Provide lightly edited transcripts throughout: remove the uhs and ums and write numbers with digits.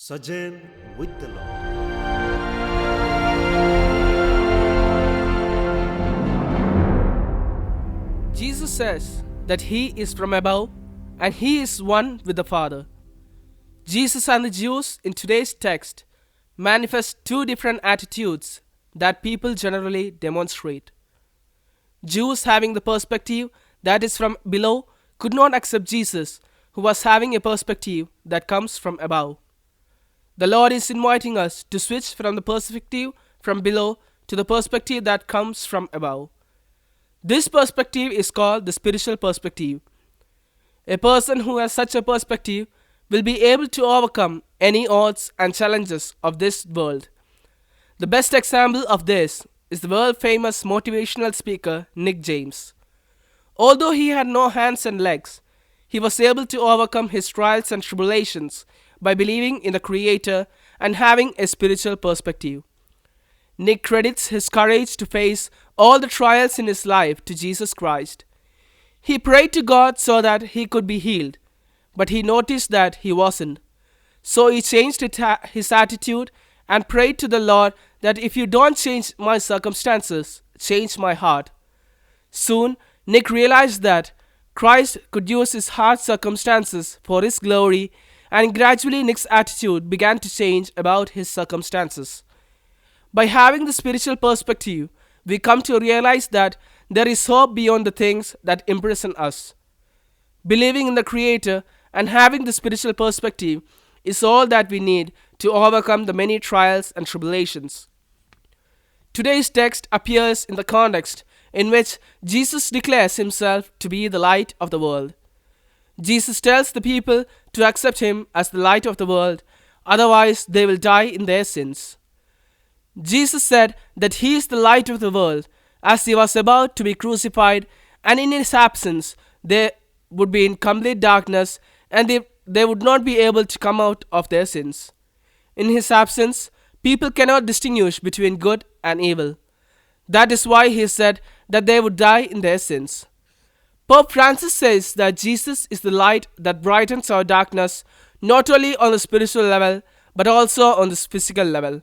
Sojourn with the Lord. Jesus says that he is from above and he is one with the Father. Jesus and the Jews in today's text manifest two different attitudes that people generally demonstrate. Jews, having the perspective that is from below, could not accept Jesus, who was having a perspective that comes from above. The Lord is inviting us to switch from the perspective from below to the perspective that comes from above. This perspective is called the spiritual perspective. A person who has such a perspective will be able to overcome any odds and challenges of this world. The best example of this is the world famous motivational speaker Nick James. Although he had no hands and legs, he was able to overcome his trials and tribulations by believing in the Creator and having a spiritual perspective. Nick credits his courage to face all the trials in his life to Jesus Christ. He prayed to God so that he could be healed, but he noticed that he wasn't. So he changed his attitude and prayed to the Lord that if you don't change my circumstances, change my heart. Soon, Nick realized that Christ could use his hard circumstances for his glory, and gradually Nick's attitude began to change about his circumstances. By having the spiritual perspective, we come to realize that there is hope beyond the things that imprison us. Believing in the Creator and having the spiritual perspective is all that we need to overcome the many trials and tribulations. Today's text appears in the context in which Jesus declares himself to be the light of the world. Jesus tells the people to accept him as the light of the world, otherwise they will die in their sins. Jesus said that he is the light of the world as he was about to be crucified, and in his absence they would be in complete darkness and they would not be able to come out of their sins. In his absence, people cannot distinguish between good and evil. That is why he said that they would die in their sins. Pope Francis says that Jesus is the light that brightens our darkness not only on the spiritual level but also on the physical level.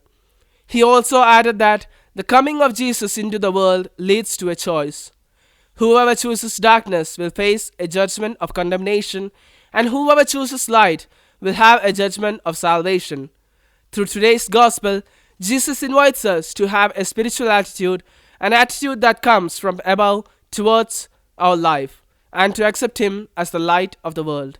He also added that the coming of Jesus into the world leads to a choice. Whoever chooses darkness will face a judgment of condemnation, and whoever chooses light will have a judgment of salvation. Through today's gospel, Jesus invites us to have a spiritual attitude, an attitude that comes from above towards our life, and to accept him as the light of the world.